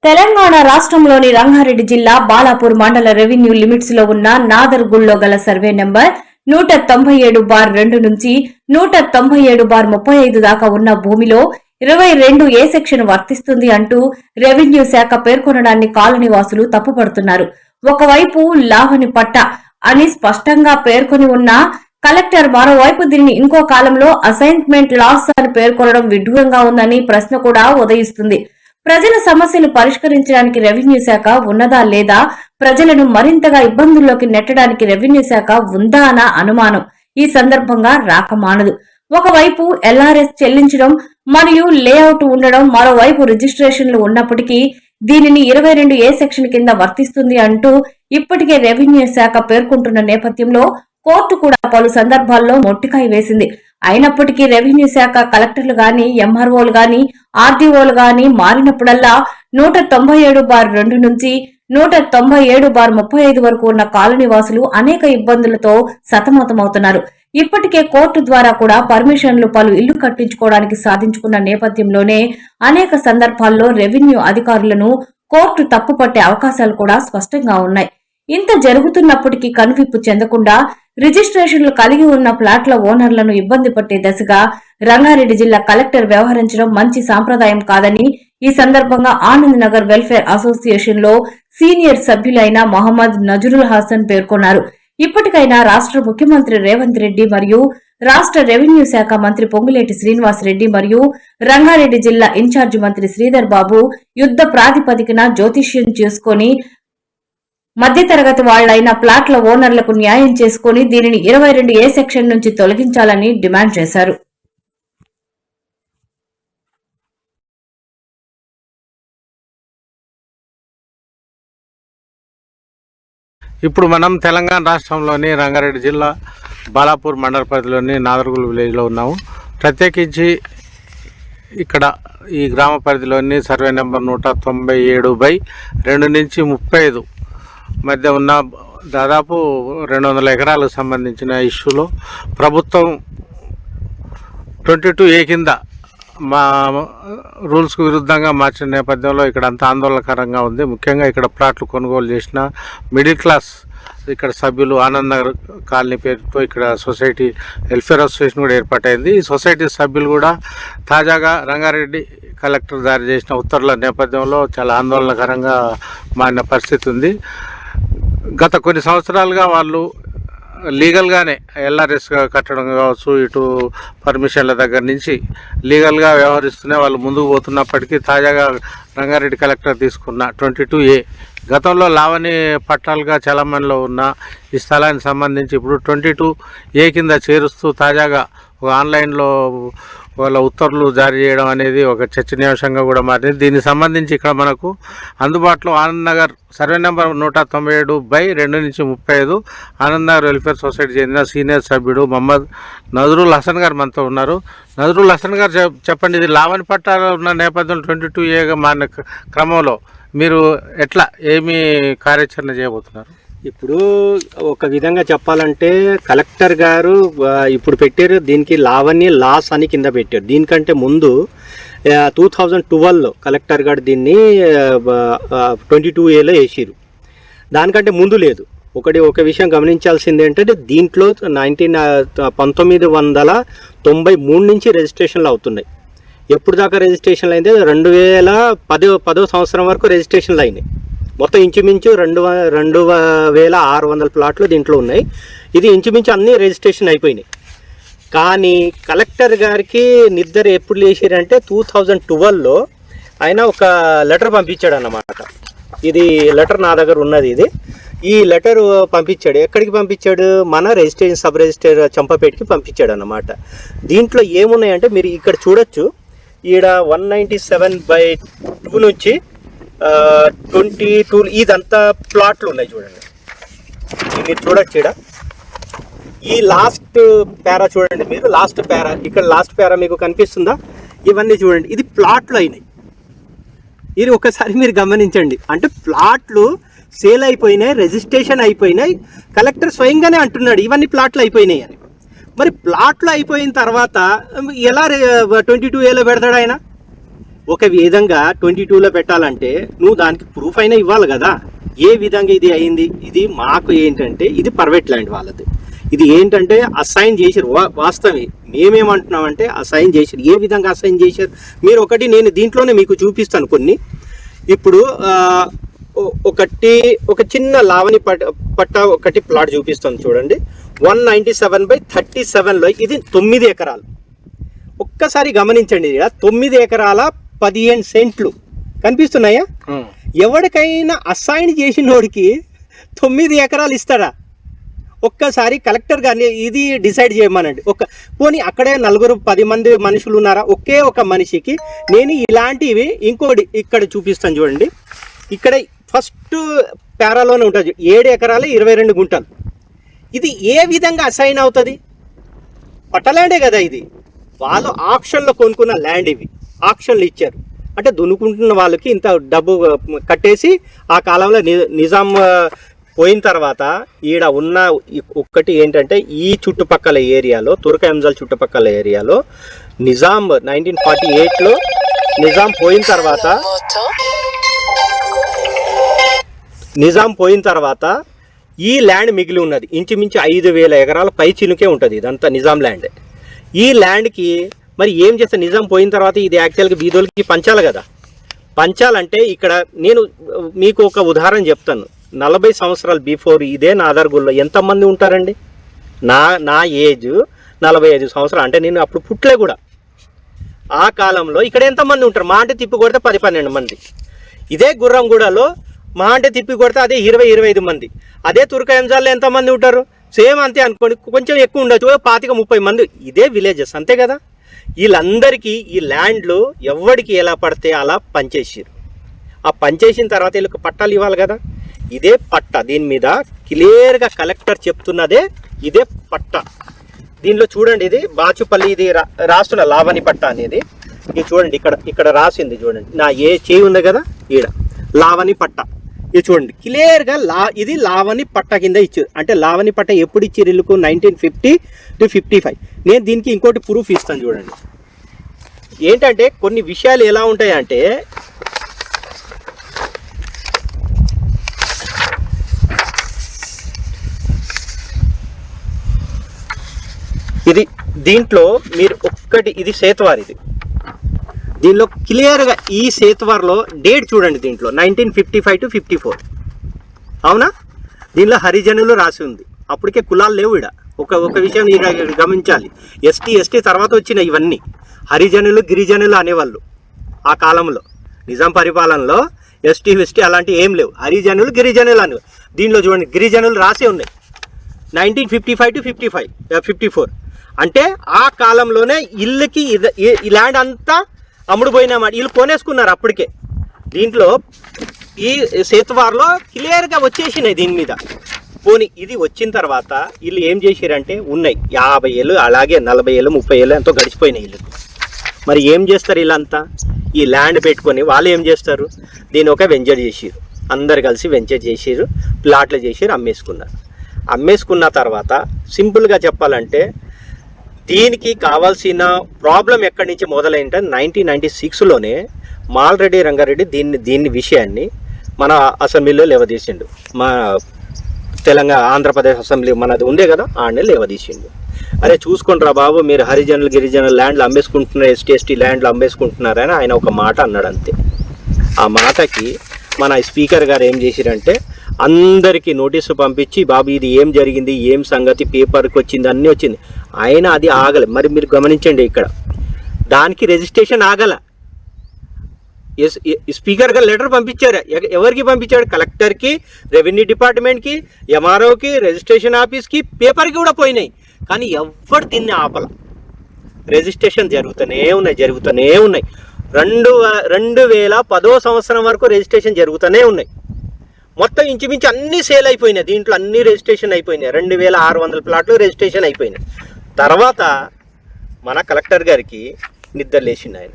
తెలంగాణ రాష్ట్రంలోని రంగారెడ్డి జిల్లా బాలాపూర్ మండల రెవెన్యూ లిమిట్స్ లో ఉన్న నాదర్గుల్లో గల సర్వే నెంబర్ 197/2 నుంచి 197/35 దాకా ఉన్న భూమిలో 22 ఏ సెక్షన్ వర్తిస్తుంది అంటూ రెవెన్యూ శాఖ పేర్కొనడాన్ని కాలనీవాసులు తప్పుపడుతున్నారు. ఒకవైపు లావణి పట్ట అని స్పష్టంగా పేర్కొని ఉన్న కలెక్టర్ మరోవైపు దీనిని ఇంకో కాలంలో అసైన్మెంట్ లాస్ అని పేర్కొనడం విడ్డూరంగా ఉందని ప్రశ్న కూడా ఉదయిస్తుంది. ప్రజల సమస్యలు పరిష్కరించడానికి రెవెన్యూ శాఖ ఉన్నదా లేదా, ప్రజలను మరింతగా ఇబ్బందుల్లోకి నెట్టడానికి రెవెన్యూ శాఖ ఉందా అన్న అనుమానం ఈ సందర్భంగా రాకమానదు. ఒకవైపు ఎల్ఆర్ఎస్ చెల్లించడం మరియు లేఅవుట్ ఉండడం, మరోవైపు రిజిస్ట్రేషన్లు ఉన్నప్పటికీ దీనిని 22 ఏ సెక్షన్ కింద వర్తిస్తుంది అంటూ ఇప్పటికే రెవెన్యూ శాఖ పేర్కొంటున్న నేపథ్యంలో కోర్టు కూడా పలు సందర్భాల్లో మొట్టికాయ వేసింది. అయినప్పటికీ రెవెన్యూ శాఖ కలెక్టర్లు గాని, ఎంఆర్ఓలు గాని, ఆర్డీఓలు గాని మారినప్పుడల్లా 197/2 నుంచి 197/35 వరకు ఉన్న కాలనీవాసులు అనేక ఇబ్బందులతో సతమతమవుతున్నారు. ఇప్పటికే కోర్టు ద్వారా కూడా పర్మిషన్లు పలు ఇళ్లు కట్టించుకోవడానికి సాధించుకున్న నేపథ్యంలోనే అనేక సందర్భాల్లో రెవెన్యూ అధికారులను కోర్టు తప్పుపట్టే అవకాశాలు కూడా స్పష్టంగా ఉన్నాయి. ఇంత జరుగుతున్నప్పటికీ కనువిప్పు చెందకుండా రిజిస్ట్రేషన్లు కలిగి ఉన్న ప్లాట్ల ఓనర్లను ఇబ్బంది పట్టే దశగా రంగారెడ్డి జిల్లా కలెక్టర్ వ్యవహరించడం మంచి సాంప్రదాయం కాదని ఈ సందర్భంగా ఆనంద్ నగర్ వెల్ఫేర్ అసోసియేషన్ లో సీనియర్ సభ్యులైన మహమ్మద్ నజరుల్ హాసన్ పేర్కొన్నారు. ఇప్పటికైనా రాష్ట్ర ముఖ్యమంత్రి రేవంత్ రెడ్డి మరియు రాష్ట్ర రెవెన్యూ శాఖ మంత్రి పొంగులేటి శ్రీనివాస్ రెడ్డి మరియు రంగారెడ్డి జిల్లా ఇన్ఛార్జి మంత్రి శ్రీధర్ బాబు యుద్ధ ప్రాతిపదికన జ్యోతిష్యం చేసుకుని మధ్యతరగతి వాళ్లైన ప్లాట్ల ఓనర్లకు న్యాయం చేసుకుని దీనిని 22 ఏ సెక్షన్ నుంచి తొలగించాలని డిమాండ్ చేశారు. ఇప్పుడు మనం తెలంగాణ రాష్ట్రంలోని రంగారెడ్డి జిల్లా బాలాపూర్ మండల పరిధిలోని నాదర్గుల్ విలేజ్లో ఉన్నాము. ప్రత్యేకించి ఇక్కడ ఈ గ్రామ పరిధిలోని సర్వే నెంబర్ 197/2 నుంచి 35 మధ్య ఉన్న దాదాపు 200 ఎకరాలకు సంబంధించిన ఇష్యూలో ప్రభుత్వం 22A కింద మా రూల్స్కు విరుద్ధంగా మార్చిన నేపథ్యంలో ఇక్కడ అంతా ఆందోళనకరంగా ఉంది. ముఖ్యంగా ఇక్కడ ప్లాట్లు కొనుగోలు చేసిన మిడిల్ క్లాస్ ఇక్కడ సభ్యులు ఆనంద్ నగర్ కాలనీ పేరుతో ఇక్కడ సొసైటీ వెల్ఫేర్ అసోసియేషన్ కూడా ఏర్పాటైంది. ఈ సొసైటీ సభ్యులు కూడా తాజాగా రంగారెడ్డి కలెక్టర్ జారీ చేసిన ఉత్తర్వుల నేపథ్యంలో చాలా ఆందోళనకరంగా మారిన పరిస్థితి ఉంది. గత కొన్ని సంవత్సరాలుగా వాళ్ళు లీగల్గానే ఎల్ఆర్ఎస్ కట్టడం కావచ్చు, ఇటు పర్మిషన్ల దగ్గర నుంచి లీగల్గా వ్యవహరిస్తూనే వాళ్ళు ముందుకు పోతున్నప్పటికీ తాజాగా రంగారెడ్డి కలెక్టర్ తీసుకున్న 22A గతంలో లావణి పట్టాలుగా చలామణిలో ఉన్న ఈ స్థలానికి సంబంధించి ఇప్పుడు 22A కింద చేరుస్తూ తాజాగా ఒక ఆన్లైన్లో వాళ్ళ ఉత్తర్వులు జారీ చేయడం అనేది ఒక చర్చనీయాంశంగా కూడా మారింది. దీనికి సంబంధించి ఇక్కడ మనకు అందుబాటులో ఆనంద్ నగర్ సర్వే నెంబర్ 197/2 నుంచి 35 ఆనంద్ నగర్ వెల్ఫేర్ సొసైటీ చెందిన సీనియర్ సభ్యుడు మహమ్మద్ నజరుల్ హసన్ గారు మనతో ఉన్నారు. నజరుల్ హసన్ గారు చెప్పండి, ఇది లావణి పట్టాలు ఉన్న నేపథ్యంలో 22Aగా మారిన క్రమంలో మీరు ఎట్లా ఏమి కార్యాచరణ చేయబోతున్నారు? ఇప్పుడు ఒక విధంగా చెప్పాలంటే కలెక్టర్ గారు ఇప్పుడు పెట్టారు, దీనికి లావణ్య లాస్ అని కింద పెట్టారు. దీనికంటే ముందు 2012లో కలెక్టర్ గారు దీన్ని 22Aలో వేసిరు. దానికంటే ముందు లేదు. ఒక విషయం గమనించాల్సింది ఏంటంటే దీంట్లో 1993 నుంచి రిజిస్ట్రేషన్లు అవుతున్నాయి. ఎప్పుడు దాకా రిజిస్ట్రేషన్లు అయితే 2010 సంవత్సరం వరకు రిజిస్ట్రేషన్లు అయినాయి. మొత్తం ఇంచుమించు 2,600 ప్లాట్లు దీంట్లో ఉన్నాయి. ఇది ఇంచుమించు అన్నీ రిజిస్ట్రేషన్ అయిపోయినాయి. కానీ కలెక్టర్ గారికి నిద్ర ఎప్పుడు లేచారంటే 2012లో ఆయన ఒక లెటర్ పంపించాడు అన్నమాట. ఇది లెటర్ నా దగ్గర ఉన్నది. ఈ లెటర్ పంపించాడు. ఎక్కడికి పంపించాడు? మన రిజిస్ట్రేషన్ సబ్ రిజిస్టర్ చంపపేటకి పంపించాడు అన్నమాట. దీంట్లో ఏమున్నాయంటే మీరు ఇక్కడ చూడొచ్చు. ఈడ 197/2 నుంచి 22 ఇదంతా ప్లాట్లు ఉన్నాయి చూడండి. మీరు చూడొచ్చు ఇక్కడ ఈ లాస్ట్ పేరా చూడండి. మీరు లాస్ట్ పేరా, ఇక్కడ లాస్ట్ పేరా మీకు కనిపిస్తుందా? ఇవన్నీ చూడండి, ఇది ప్లాట్లు అయినాయి. ఇది ఒకసారి మీరు గమనించండి. అంటే ప్లాట్లు సేల్ అయిపోయినాయి, రిజిస్ట్రేషన్ అయిపోయినాయి. కలెక్టర్ స్వయంగానే అంటున్నాడు ఇవన్నీ ప్లాట్లు అయిపోయినాయి అని. మరి ప్లాట్లు అయిపోయిన తర్వాత ఎలా 22Aలో పెడతాడు ఆయన? ఒక విధంగా 22లో పెట్టాలంటే నువ్వు దానికి ప్రూఫ్ అయినా ఇవ్వాలి కదా, ఏ విధంగా ఇది అయింది. ఇది మాకు ఏంటంటే ఇది ప్రైవేట్ ల్యాండ్ వాళ్ళది, ఇది ఏంటంటే అసైన్ చేశారు. వాస్తవమే, మేమేమంటున్నామంటే అసైన్ చేశారు. ఏ విధంగా అసైన్ చేశారు మీరు ఒకటి నేను దీంట్లోనే మీకు చూపిస్తాను కొన్ని. ఇప్పుడు ఒక చిన్న లావణి పట్ట ఒకటి ప్లాట్ చూపిస్తాను చూడండి. 197/37లో ఇది 9 ఎకరాలు. ఒక్కసారి గమనించండి, ఇక్కడ 9 ఎకరాల 15 సెంట్లు కనిపిస్తున్నాయా? ఎవరికైనా అసైన్ చేసినోడికి 9 ఎకరాలు ఇస్తాడా? ఒక్కసారి కలెక్టర్ గారిని ఇది డిసైడ్ చేయమనండి. పోనీ అక్కడే 4-10 మంది మనుషులు ఉన్నారా? ఒకే ఒక మనిషికి నేను ఇలాంటివి ఇంకోటి ఇక్కడ చూపిస్తాను చూడండి. ఇక్కడ ఫస్ట్ పారాలోనే ఉంటుంది 7 ఎకరాలు 22 గుంటలు. ఇది ఏ విధంగా అసైన్ అవుతుంది? పట్టల్యాండే కదా ఇది, వాళ్ళు ఆక్షన్లో కొనుక్కున్న ల్యాండ్. ఇవి ఆక్షన్లు ఇచ్చారు అంటే దున్నుకుంటున్న వాళ్ళకి ఇంత డబ్బు కట్టేసి ఆ కాలంలో నిజాం పోయిన తర్వాత ఈడ ఉన్న ఒక్కటి ఏంటంటే ఈ చుట్టుపక్కల ఏరియాలో తుర్క ఎంజల్ చుట్టుపక్కల ఏరియాలో నిజాం 1948లో నిజాం పోయిన తర్వాత ఈ ల్యాండ్ మిగిలి ఉన్నది. ఇంచుమించు 5,000 ఎకరాల పై చినుకే ఉంటుంది, ఇదంతా నిజాం ల్యాండ్. ఈ ల్యాండ్కి మరి ఏం చేస్తే నిజాం పోయిన తర్వాత ఇది యాక్చువల్గా బీదోళ్ళకి పంచాలి కదా. పంచాలంటే ఇక్కడ నేను మీకు ఒక ఉదాహరణ చెప్తాను. 40 సంవత్సరాలు బిఫోర్ ఇదే నాదర్గుల్లో ఎంతమంది ఉంటారండి? నా ఏజ్ 45 సంవత్సరాలు, అంటే నేను అప్పుడు పుట్టలే కూడా. ఆ కాలంలో ఇక్కడ ఎంతమంది ఉంటారు? మా అంటే తిప్పి కొడితే 10-12 మంది. ఇదే గుర్రంగూడలో మా అంటే తిప్పి కొడితే అదే 20-25 మంది. అదే తుర్క ఎంజాల్లో ఎంతమంది ఉంటారు? సేమ్ అంతే అనుకోండి, కొంచెం ఎక్కువ ఉండొచ్చు, 25-30 మంది. ఇదే విలేజెస్ అంతే కదా. వీళ్ళందరికీ ఈ ల్యాండ్లు ఎవరికి ఎలా పడితే అలా పనిచేసారు. ఆ పనిచేసిన తర్వాత వీళ్ళకి పట్టాలు ఇవ్వాలి కదా. ఇదే పట్ట, దీని మీద క్లియర్గా కలెక్టర్ చెప్తున్నదే ఇదే పట్ట. దీనిలో చూడండి, ఇది బాచుపల్లి, ఇది రాస్తున్న లావణి పట్ట అనేది. ఇది చూడండి, ఇక్కడ రాసింది చూడండి, నా ఏ చేయి ఉంది కదా ఈడ లావణి పట్ట. ఇది చూడండి క్లియర్గా ఇది లావణి పట్ట కింద ఇచ్చారు. అంటే లావణి పట్ట ఎప్పుడు ఇచ్చారు ఇల్లుకు? 1950-55. నేను దీనికి ఇంకోటి ప్రూఫ్ ఇస్తాను చూడండి. ఏంటంటే కొన్ని విషయాలు ఎలా ఉంటాయంటే, దీంట్లో మీరు ఒక్కటి, ఇది సేత్వార్, ఇది దీనిలో క్లియర్గా ఈ సేత్వార్లో డేట్ చూడండి. దీంట్లో 1955-54 అవునా? దీనిలో హరిజనులు రాసి ఉంది. అప్పటికే కులాలు లేవు ఇడ. ఒక విషయం గమనించాలి, ఎస్టీ తర్వాత వచ్చిన ఇవన్నీ హరిజనులు గిరిజనులు అనేవాళ్ళు. ఆ కాలంలో నిజాం పరిపాలనలో ఎస్టీ అలాంటివి ఏం లేవు, హరిజనులు గిరిజనులు అనేవి. దీనిలో చూడండి గిరిజనులు రాసి ఉన్నాయి 1955-54. అంటే ఆ కాలంలోనే ఇల్లుకి ఈ ల్యాండ్ అంతా అమ్ముడుపోయినామాట, వీళ్ళు కొనేసుకున్నారు అప్పటికే. దీంట్లో ఈ సేతువార్లో క్లియర్గా వచ్చేసినాయి దీని మీద. పోనీ ఇది వచ్చిన తర్వాత వీళ్ళు ఏం చేశారంటే, ఉన్నాయి 50 ఏళ్ళు, అలాగే 40 ఏళ్ళు, 30 ఏళ్ళు ఎంతో గడిచిపోయినాయి వీళ్ళకి. మరి ఏం చేస్తారు వీళ్ళంతా? ఈ ల్యాండ్ పెట్టుకొని వాళ్ళు ఏం చేస్తారు, దీని ఒక వెంచర్ చేసిరు, అందరు కలిసి వెంచర్ చేసిరు, ప్లాట్లు చేసిరు, అమ్మేసుకున్నారు. అమ్మేసుకున్న తర్వాత సింపుల్గా చెప్పాలంటే దీనికి కావాల్సిన ప్రాబ్లం ఎక్కడి నుంచి మొదలైంటే 1996లోనే మాల్రెడ్డి రంగారెడ్డి దీన్ని విషయాన్ని మన అసెంబ్లీలో లేవదీసిండు. మా తెలంగాణ ఆంధ్రప్రదేశ్ అసెంబ్లీ మనది ఉండే కదా, ఆడనే లేవదీసిండు. అరే చూసుకుంటారా బాబు, మీరు హరిజనులు గిరిజనులు ల్యాండ్లు అమ్మేసుకుంటున్నారు, ఎస్టీ ల్యాండ్లు అమ్మేసుకుంటున్నారని ఆయన ఒక మాట అన్నాడు అంతే. ఆ మాటకి మన స్పీకర్ గారు ఏం చేసిరంటే అందరికీ నోటీసు పంపించి, బాబు ఇది ఏం జరిగింది, ఏం సంగతి, పేపర్కి వచ్చింది, అన్నీ వచ్చింది. ఆయన అది ఆగల. మరి మీరు గమనించండి, ఇక్కడ దానికి రిజిస్ట్రేషన్ ఆగల. స్పీకర్ గారు లెటర్ పంపించారు. ఎవరికి పంపించాడు? కలెక్టర్కి, రెవెన్యూ డిపార్ట్మెంట్కి, ఎంఆర్ఓకి, రిజిస్ట్రేషన్ ఆఫీస్కి, పేపర్కి కూడా పోయినాయి. కానీ ఎవరు దీన్ని ఆపల. రిజిస్ట్రేషన్ జరుగుతూనే ఉన్నాయి. 2010 సంవత్సరం వరకు రిజిస్ట్రేషన్ జరుగుతూనే ఉన్నాయి. మొత్తం ఇంచుమించు అన్నీ సేల్ అయిపోయినాయి. దీంట్లో అన్ని రిజిస్ట్రేషన్ అయిపోయినాయి. 2600 ప్లాట్లు రిజిస్ట్రేషన్ అయిపోయినాయి. తర్వాత మన కలెక్టర్ గారికి నిద్ర లేచింది. ఆయన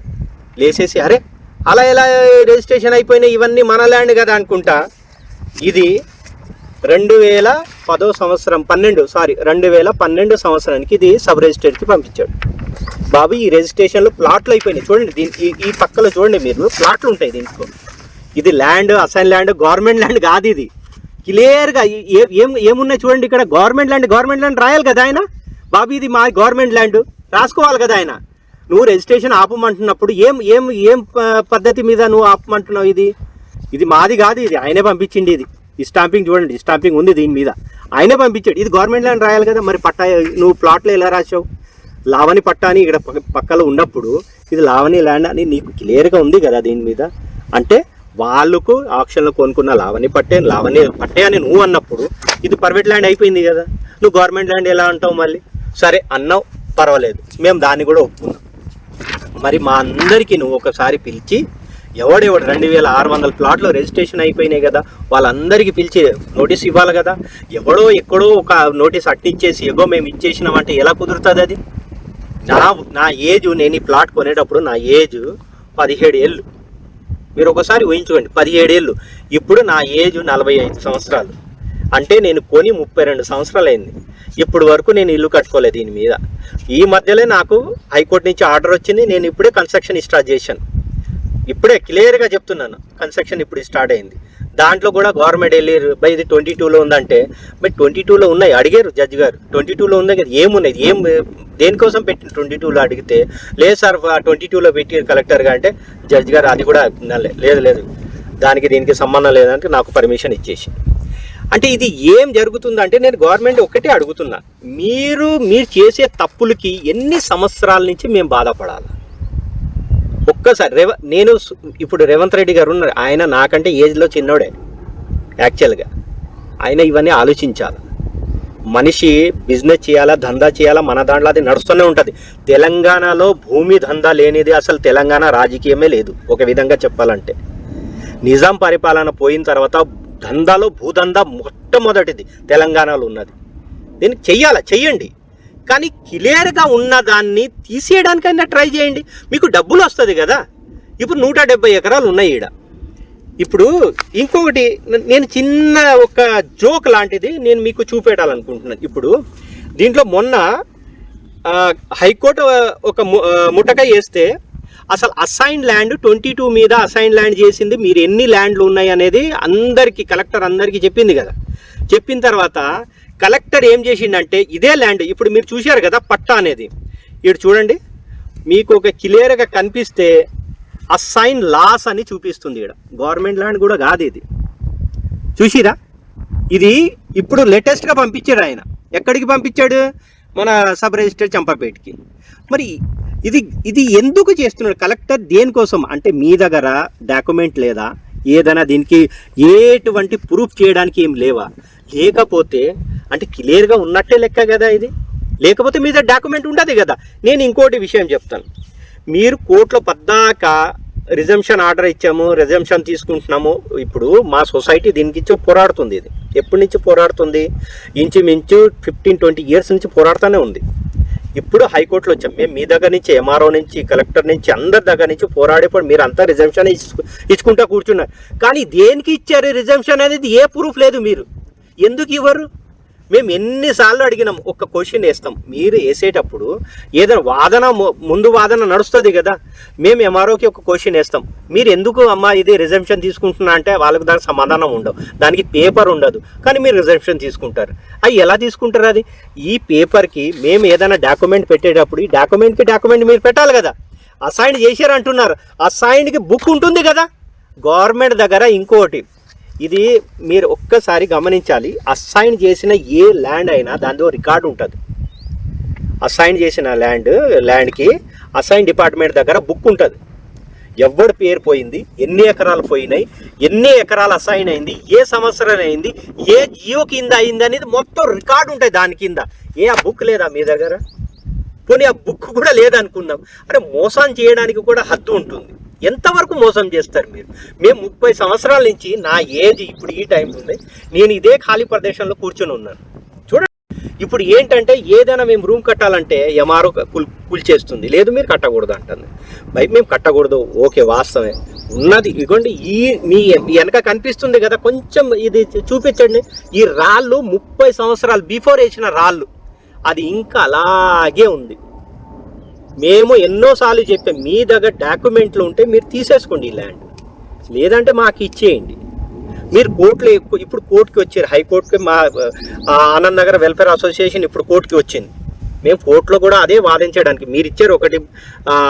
లేచేసి, అరే అలా ఎలా రిజిస్ట్రేషన్ అయిపోయినాయి, ఇవన్నీ మన ల్యాండ్ కదా అనుకుంటా, ఇది 2012 సంవత్సరానికి ఇది సబ్ రిజిస్ట్రేర్కి పంపించాడు. బాబు ఈ రిజిస్ట్రేషన్లు ప్లాట్లు అయిపోయినాయి చూడండి. ఈ పక్కలో చూడండి మీరు, ప్లాట్లు ఉంటాయి దీంట్లో. ఇది land, assign land, government land కాదు. ఇది క్లియర్గా ఏమున్నాయి చూడండి. ఇక్కడ గవర్నమెంట్ ల్యాండ్ రాయాలి కదా ఆయన. బాబు ఇది మా గవర్నమెంట్ ల్యాండ్ రాసుకోవాలి కదా ఆయన. నువ్వు రిజిస్ట్రేషన్ ఆపమంటున్నప్పుడు ఏం పద్ధతి మీద నువ్వు ఆపమంటున్నావు? ఇది మాది కాదు, ఇది ఆయనే పంపించింది. ఈ స్టాంపింగ్ చూడండి, ఈ స్టాంపింగ్ ఉంది దీని మీద, ఆయనే పంపించాడు. ఇది గవర్నమెంట్ ల్యాండ్ రాయాలి కదా. మరి పట్టా నువ్వు ప్లాట్లో ఎలా రాసావు? లావణి పట్టా అని ఇక్కడ పక్కలో ఉన్నప్పుడు ఇది లావణి ల్యాండ్ అని నీకు క్లియర్గా ఉంది కదా దీని మీద. అంటే వాళ్ళకు ఆక్షన్లో కొనుక్కున్న లావణి పట్టే అని నువ్వు అన్నప్పుడు ఇది ప్రైవేట్ ల్యాండ్ అయిపోయింది కదా. నువ్వు గవర్నమెంట్ ల్యాండ్ ఎలా అంటావు? మళ్ళీ సరే అన్నావు, పర్వాలేదు, మేము దాన్ని కూడా ఒప్పుకున్నాం. మరి మా అందరికీ నువ్వు ఒకసారి పిలిచి ఎవడెవడు 2600 ప్లాట్లు రిజిస్ట్రేషన్ అయిపోయినాయి కదా, వాళ్ళందరికీ పిలిచి నోటీస్ ఇవ్వాలి కదా. ఎవడో ఎక్కడో ఒక నోటీస్ అట్టిచ్చేసి ఎగో మేము ఇచ్చేసినామంటే ఎలా కుదురుతుంది? అది నా ఏజ్, నేను ఈ ప్లాట్ కొనేటప్పుడు నా ఏజ్ 17 ఏళ్ళు. మీరు ఒకసారి ఊహించుకోండి, 17 ఏళ్ళు. ఇప్పుడు నా ఏజ్ 45 సంవత్సరాలు. అంటే నేను కొని 32 సంవత్సరాలు అయింది. ఇప్పుడు వరకు నేను ఇల్లు కట్టుకోలేదు దీని మీద. ఈ మధ్యలో నాకు హైకోర్టు నుంచి ఆర్డర్ వచ్చింది. నేను ఇప్పుడే కన్స్ట్రక్షన్ స్టార్ట్ చేశాను. ఇప్పుడే క్లియర్గా చెప్తున్నాను, కన్స్ట్రక్షన్ ఇప్పుడు స్టార్ట్ అయింది. దాంట్లో కూడా గవర్నమెంట్ వెళ్ళారు, బై ఇది 22లో ఉందంటే, మరి 22లో ఉన్నాయి అడిగారు జడ్జి గారు. 22లో ఉంది కదా, ఏమున్నాయి, దేనికోసం పెట్టిన 22లో అడిగితే, లేదు సార్ 22లో పెట్టి కలెక్టర్గా అంటే, జడ్జి గారు అది కూడా లేదు దానికి దీనికి సంబంధం లేదంటే నాకు పర్మిషన్ ఇచ్చేసి. అంటే ఇది ఏం జరుగుతుందంటే, నేను గవర్నమెంట్ ఒక్కటే అడుగుతున్నా, మీరు చేసే తప్పులకి ఎన్ని సంవత్సరాల నుంచి మేము బాధపడాలి? ఒక్కసారి నేను ఇప్పుడు రేవంత్ రెడ్డి గారు ఉన్నారు, ఆయన నాకంటే ఏజ్లో చిన్నోడే యాక్చువల్గా. ఆయన ఇవన్నీ ఆలోచించాలి. మనిషి బిజినెస్ చేయాలా, దందా చేయాలా, మన దాంట్లో అది నడుస్తూనే ఉంటుంది. తెలంగాణలో భూమి దందా లేనిది అసలు తెలంగాణ రాజకీయమే లేదు. ఒక విధంగా చెప్పాలంటే నిజాం పరిపాలన పోయిన తర్వాత దందాలో భూదందా మొట్టమొదటిది తెలంగాణలో ఉన్నది. దీనికి చెయ్యండి, కానీ క్లియర్గా ఉన్నదాన్ని తీసేయడానికైనా ట్రై చేయండి. మీకు డబ్బులు వస్తుంది కదా. ఇప్పుడు 170 ఎకరాలు ఉన్నాయి ఈడ. ఇప్పుడు ఇంకొకటి నేను చిన్న ఒక జోక్ లాంటిది నేను మీకు చూపెట్టాలనుకుంటున్నాను. ఇప్పుడు దీంట్లో మొన్న హైకోర్టు ఒక ముటక వేస్తే అసలు అసైన్ ల్యాండ్ 22 మీద అసైన్ ల్యాండ్ చేసింది మీరు ఎన్ని ల్యాండ్లు ఉన్నాయి అనేది అందరికీ కలెక్టర్ అందరికీ చెప్పింది కదా. చెప్పిన తర్వాత కలెక్టర్ ఏం చేసిండంటే ఇదే ల్యాండ్ ఇప్పుడు మీరు చూశారు కదా పట్టా అనేది, ఇక్కడ చూడండి మీకు ఒక క్లియర్గా కనిపిస్తే అసైన్ లాస్ అని చూపిస్తుంది. ఇక్కడ గవర్నమెంట్ ల్యాండ్ కూడా కాదు ఇది, చూసిరా. ఇది ఇప్పుడు లేటెస్ట్గా పంపించాడు ఆయన. ఎక్కడికి పంపించాడు? మన సబ్ రిజిస్టర్ చంపాపేటకి. మరి ఇది ఎందుకు చేస్తున్నాడు కలెక్టర్? దేనికోసం అంటే మీ దగ్గర డాక్యుమెంట్ లేదా, ఏదైనా దీనికి ఎటువంటి ప్రూఫ్ చేయడానికి ఏం లేవా? లేకపోతే అంటే క్లియర్గా ఉన్నట్టే లెక్క కదా ఇది. లేకపోతే మీ దగ్గర డాక్యుమెంట్ ఉండదు కదా. నేను ఇంకోటి విషయం చెప్తాను. మీరు కోర్టులో పద్దాక రిజంప్షన్ ఆర్డర్ ఇచ్చాము, రిజంప్షన్ తీసుకుంటున్నాము. ఇప్పుడు మా సొసైటీ దీనికి పోరాడుతుంది. ఇది ఎప్పటి నుంచి పోరాడుతుంది? ఇంచుమించు 15-20 ఇయర్స్ నుంచి పోరాడుతూనే ఉంది. ఇప్పుడు హైకోర్టులో వచ్చాం మేము. మీ దగ్గర నుంచి, ఎంఆర్ఓ నుంచి, కలెక్టర్ నుంచి, అందరి దగ్గర నుంచి పోరాడేప్పుడు మీరు అంతా రిజంప్షన్ ఇచ్చుకుంటా కూర్చున్నారు. కానీ దేనికి ఇచ్చారు రిజంప్షన్ అనేది ఏ ప్రూఫ్ లేదు. మీరు ఎందుకు ఇవ్వరు? మేము ఎన్నిసార్లు అడిగినాం. ఒక క్వశ్చన్ వేస్తాం, మీరు వేసేటప్పుడు ఏదైనా ముందు వాదన నడుస్తుంది కదా. మేము ఎంఆర్ఓకి ఒక క్వశ్చన్ వేస్తాం, మీరు ఎందుకు అమ్మా ఇది రిజంప్షన్ తీసుకుంటున్నా అంటే వాళ్ళకి దానికి సమాధానం ఉండవు, దానికి పేపర్ ఉండదు, కానీ మీరు రిజంప్షన్ తీసుకుంటారు. అవి ఎలా తీసుకుంటారు? అది ఈ పేపర్కి మేము ఏదైనా డాక్యుమెంట్ పెట్టేటప్పుడు ఈ డాక్యుమెంట్ మీరు పెట్టాలి కదా. అసైన్ చేశారు అంటున్నారు, అసైన్కి బుక్ ఉంటుంది కదా గవర్నమెంట్ దగ్గర. ఇంకోటి ఇది మీరు ఒక్కసారి గమనించాలి, అసైన్ చేసిన ఏ ల్యాండ్ అయినా దానితో రికార్డు ఉంటుంది. అసైన్ చేసిన ల్యాండ్కి అసైన్ డిపార్ట్మెంట్ దగ్గర బుక్ ఉంటుంది. ఎవరి పేరు పోయింది, ఎన్ని ఎకరాలు పోయినాయి, ఎన్ని ఎకరాలు అసైన్ అయింది, ఏ సంవత్సరం అయింది, ఏ జియో కింద అయింది అనేది మొత్తం రికార్డు ఉంటుంది దాని కింద. ఆ బుక్ లేదా మీ దగ్గర? పోనీ ఆ బుక్ కూడా లేదనుకుందాం. అంటే మోసం చేయడానికి కూడా హద్దు ఉంటుంది. ఎంతవరకు మోసం చేస్తారు మీరు? మేము 30 సంవత్సరాల నుంచి, నా ఏజ్ ఇప్పుడు ఈ టైం ఉంది, నేను ఇదే ఖాళీ ప్రదేశంలో కూర్చొని ఉన్నాను. చూడండి ఇప్పుడు ఏంటంటే ఏదైనా మేము రూమ్ కట్టాలంటే ఎంఆర్ఓ కూల్చేస్తుంది, లేదు మీరు కట్టకూడదు అంటుంది. బయట మేము కట్టకూడదు, ఓకే వాస్తవమే ఉన్నది. ఇదిగోండి మీ వెనక కనిపిస్తుంది కదా, కొంచెం ఇది చూపించండి. ఈ రాళ్ళు 30 సంవత్సరాలు బిఫోర్ వేసిన రాళ్ళు, అది ఇంకా అలాగే ఉంది. మేము ఎన్నోసార్లు చెప్పాం, మీ దగ్గర డాక్యుమెంట్లు ఉంటే మీరు తీసేసుకోండి ఈ ల్యాండ్, లేదంటే మాకు ఇచ్చేయండి. మీరు కోర్టులో ఇప్పుడు కోర్టుకి వచ్చారు, హైకోర్టుకి. మా ఆనంద్ నగర్ వెల్ఫేర్ అసోసియేషన్ ఇప్పుడు కోర్టుకి వచ్చింది. మేము కోర్టులో కూడా అదే వాదించడానికి, మీరు ఇచ్చారు ఒకటి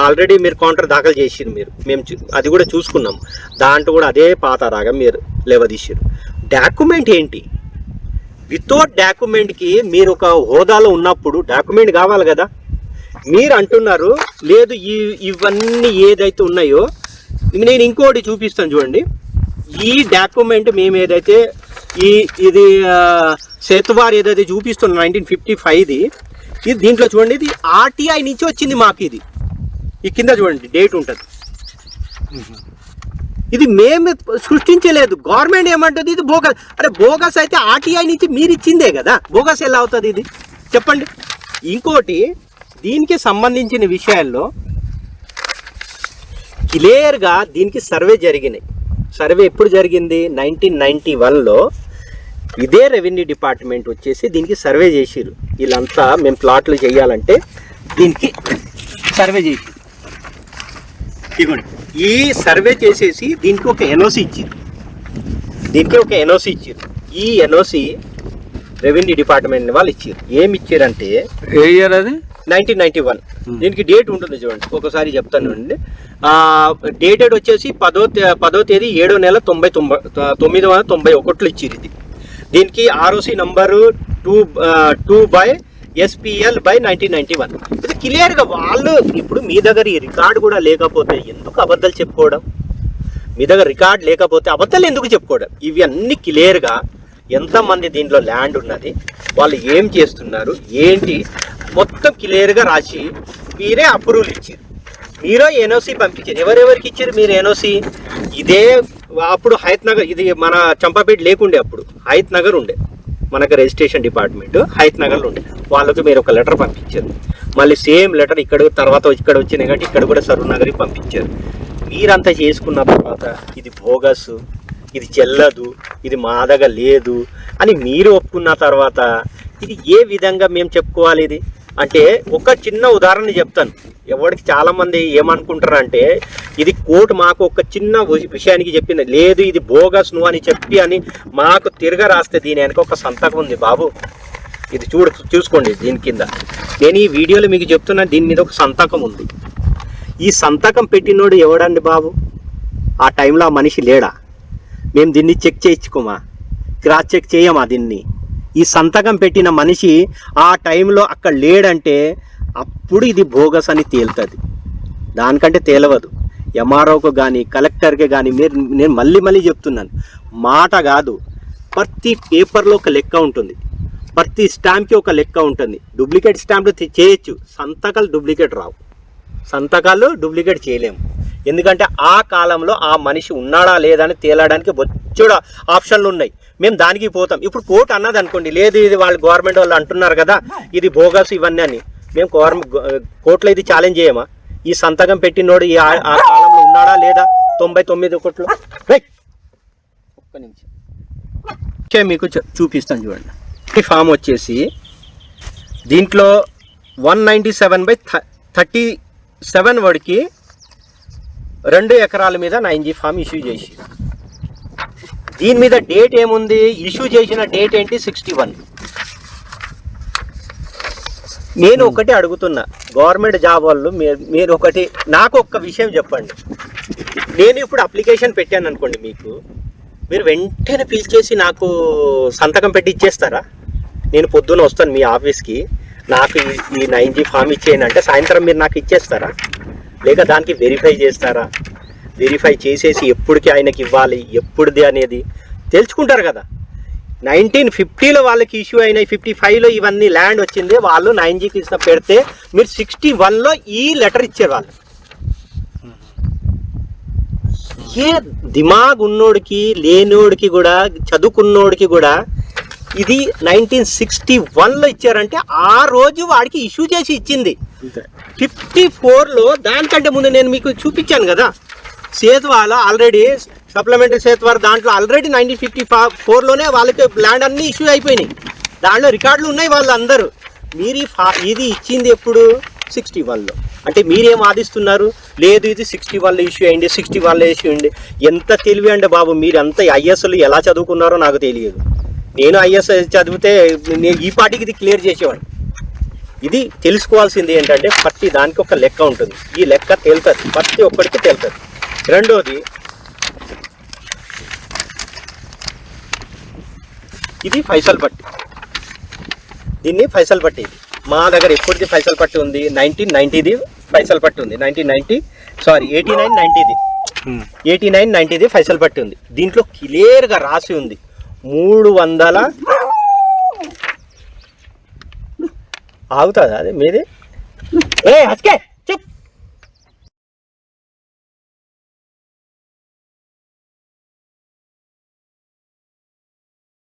ఆల్రెడీ మీరు కౌంటర్ దాఖలు చేసిరు, మేము అది కూడా చూసుకున్నాం. దాంట్లో కూడా అదే పాత రాగా మీరు లేవదీసారు. డాక్యుమెంట్ ఏంటి? వితౌట్ డాక్యుమెంట్కి మీరు ఒక హోదాలో ఉన్నప్పుడు డాక్యుమెంట్ కావాలి కదా. మీరు అంటున్నారు లేదు, ఇవన్నీ ఏదైతే ఉన్నాయో, నేను ఇంకోటి చూపిస్తాను చూడండి. ఈ డాక్యుమెంట్ మేము ఏదైతే ఇది సేతువార్ ఏదైతే చూపిస్తున్నాం 1955ది, ఇది దీంట్లో చూడండి, ఇది ఆర్టీఐ నుంచి వచ్చింది మాకు. ఇది ఈ కింద చూడండి డేట్ ఉంటుంది. ఇది మేము సృష్టించలేదు. గవర్నమెంట్ ఏమంటుంది ఇది బోగస్. అరే బోగస్ అయితే ఆర్టీఐ నుంచి మీరు ఇచ్చిందే కదా, బోగస్ ఎలా అవుతుంది ఇది చెప్పండి. ఇంకోటి దీనికి సంబంధించిన విషయాల్లో క్లియర్గా దీనికి సర్వే జరిగినాయి. సర్వే ఎప్పుడు జరిగింది? 1991లో ఇదే రెవెన్యూ డిపార్ట్మెంట్ వచ్చేసి దీనికి సర్వే చేసిరు. వీళ్ళంతా మేము ప్లాట్లు చేయాలంటే దీనికి సర్వే చేసిరు. ఇదిగోండి, ఈ సర్వే చేసేసి దీనికి ఒక ఎన్ఓసి ఇచ్చారు. ఈ ఎన్ఓసి రెవెన్యూ డిపార్ట్మెంట్ వాళ్ళు ఇచ్చారు. ఏమి ఇచ్చారంటే, ఏ ఇయర్ అది? 1991. దీనికి డేట్ ఉంటుంది చూడండి, ఒకసారి చెప్తాను అండి. డేటెడ్ వచ్చేసి 10వ తేదీ 7వ నెల 1991 ఇచ్చారు. ఇది దీనికి ఆర్ఓసి నంబరు 2/SPL/1991. ఇది క్లియర్గా వాళ్ళు ఇప్పుడు మీ దగ్గర ఈ రికార్డు కూడా లేకపోతే ఎందుకు అబద్ధాలు చెప్పుకోవడం? మీ దగ్గర రికార్డు లేకపోతే అబద్ధాలు ఎందుకు చెప్పుకోవడం? ఇవి అన్ని క్లియర్గా ఎంతమంది దీంట్లో ల్యాండ్ ఉన్నది, వాళ్ళు ఏం చేస్తున్నారు ఏంటి మొత్తం క్లియర్గా రాసి మీరే అప్రూవల్ ఇచ్చారు. మీరే ఎన్ఓసి పంపించారు. ఎవరెవరికి ఇచ్చారు మీరు ఎన్ఓసి? ఇదే అప్పుడు హయత్ నగర్, ఇది మన చంపాపేట లేకుండే, అప్పుడు హయత్ నగర్ ఉండే మనకు రిజిస్ట్రేషన్ డిపార్ట్మెంట్, హయత్ నగర్లో ఉండే. వాళ్ళకి మీరు ఒక లెటర్ పంపించారు. మళ్ళీ సేమ్ లెటర్ ఇక్కడ తర్వాత ఇక్కడ వచ్చినాయి కాబట్టి ఇక్కడ కూడా సరూర్ నగర్కి పంపించారు. మీరంతా చేసుకున్న తర్వాత ఇది బోగస్, ఇది చెల్లదు, ఇది మా దగ్గర లేదు అని మీరు ఒప్పుకున్న తర్వాత ఇది ఏ విధంగా మేము చెప్పుకోవాలి? ఇది అంటే ఒక చిన్న ఉదాహరణ చెప్తాను. ఎవరికి చాలామంది ఏమనుకుంటారంటే ఇది కోర్టు మాకు ఒక చిన్న విషయానికి చెప్పింది, లేదు ఇది బోగస్ నువ్వు అని చెప్పి అని మాకు తిరగ రాస్తే దీని వెనక ఒక సంతకం ఉంది బాబు, ఇది చూసుకోండి. దీని కింద నేను ఈ వీడియోలో మీకు చెప్తున్నా, దీని మీద ఒక సంతకం ఉంది. ఈ సంతకం పెట్టినోడు ఎవడండి బాబు? ఆ టైంలో ఆ మనిషి లేడా? మేము దీన్ని చెక్ చేయించుకోమా? క్రాస్ చెక్ చేయమా దీన్ని? ఈ సంతకం పెట్టిన మనిషి ఆ టైంలో అక్కడ లేడంటే అప్పుడు ఇది బోగస్ అని తేలుతుంది. దానికంటే తేలవదు. ఎంఆర్ఓకి కానీ కలెక్టర్కి కానీ నేను మళ్ళీ చెప్తున్నాను, మాట కాదు, ప్రతి పేపర్లో ఒక లెక్క ఉంటుంది, ప్రతి స్టాంప్కి ఒక లెక్క ఉంటుంది. డూప్లికేట్ స్టాంపులు చేయొచ్చు, సంతకాలు డూప్లికేట్ రావు. సంతకాలు డూప్లికేట్ చేయలేము. ఎందుకంటే ఆ కాలంలో ఆ మనిషి ఉన్నాడా లేదా అని తేలడానికి బొచ్చుడ ఆప్షన్లు ఉన్నాయి. మేము దానికి పోతాం. ఇప్పుడు కోర్టు అన్నది అనుకోండి, లేదు ఇది వాళ్ళు గవర్నమెంట్ వాళ్ళు అంటున్నారు కదా ఇది బోగస్ ఇవన్నీ అని, మేము కోర్టులో ఇది ఛాలెంజ్ చేయమా? ఈ సంతకం పెట్టినోడు ఆ కాలంలో ఉన్నాడా లేదా? 99 ఒక్క నిమిషం మీకు చూపిస్తాను చూడండి. ఈ ఫామ్ వచ్చేసి దీంట్లో 197/37 వాడికి 2 ఎకరాల మీద 9G ఫామ్ ఇష్యూ చేసి, దీని మీద డేట్ ఏముంది? ఇష్యూ చేసిన డేట్ ఏంటి? 61. నేను ఒకటి అడుగుతున్నా, గవర్నమెంట్ జాబ్ వాళ్ళు మీరు ఒకటి నాకు ఒక్క విషయం చెప్పండి. నేను ఇప్పుడు అప్లికేషన్ పెట్టాను అనుకోండి, మీరు వెంటనే పిలిచేసి నాకు సంతకం పెట్టి ఇచ్చేస్తారా? నేను పొద్దున వస్తాను మీ ఆఫీస్కి, నాకు ఈ 9G ఫామ్ ఇచ్చేయండి అంటే సాయంత్రం మీరు నాకు ఇచ్చేస్తారా? లేక దానికి వెరిఫై చేస్తారా? వెరిఫై చేసేసి ఎప్పటికి ఆయనకి ఇవ్వాలి, ఎప్పుడుది అనేది తెలుసుకుంటారు కదా. 1950లో వాళ్ళకి ఇష్యూ అయినాయి, 55లో ఇవన్నీ ల్యాండ్ వచ్చింది, వాళ్ళు 9Gకి ఇచ్చిన పెడితే మీరు 61లో ఈ లెటర్ ఇచ్చారు వాళ్ళు. ఏ దిమాగ్ ఉన్నోడికి లేనోడికి కూడా చదువుకున్నోడికి కూడా ఇది 1961లో ఇచ్చారంటే ఆ రోజు వాడికి ఇష్యూ చేసి ఇచ్చింది. 54లో దానికంటే ముందు నేను మీకు చూపించాను కదా, సేతువాలో ఆల్రెడీ సప్లిమెంటరీ సేతువార్ దాంట్లో ఆల్రెడీ 1954లోనే వాళ్ళకి ల్యాండ్ అన్నీ ఇష్యూ అయిపోయినాయి. దాంట్లో రికార్డులు ఉన్నాయి వాళ్ళందరూ. మీరు ఇది ఇచ్చింది ఎప్పుడు? 61లో. అంటే మీరేం వాదిస్తున్నారు? లేదు ఇది 60 వాళ్ళ ఇష్యూ అయ్యింది, 60 వాళ్ళ ఇష్యూ అయ్యింది. ఎంత తెలివి అండి బాబు, మీరు అంత ఐఎస్లు ఎలా చదువుకున్నారో నాకు తెలియదు. నేను ఐఎస్ చదివితే నేను ఈ పాటికి ఇది క్లియర్ చేసేవాడిని. ఇది తెలుసుకోవాల్సింది ఏంటంటే ప్రతి దానికి ఒక లెక్క ఉంటుంది. ఈ లెక్క తేలుతుంది, ప్రతి ఒక్కరికి తేలుతుంది. రెండోది, ఇది ఫైసల్ పట్టి. దీన్ని ఫైసల్ పట్టి. ఇది మా దగ్గర ఎప్పటిది ఫైసల్ పట్టి ఉంది? 1990ది ఫైసల్ పట్టి ఉంది. 89-90ది 89-90ది ఫైసల్ పట్టి ఉంది. దీంట్లో క్లియర్గా రాసి ఉంది 300 ఆగుతుంది అది మీది. హస్కే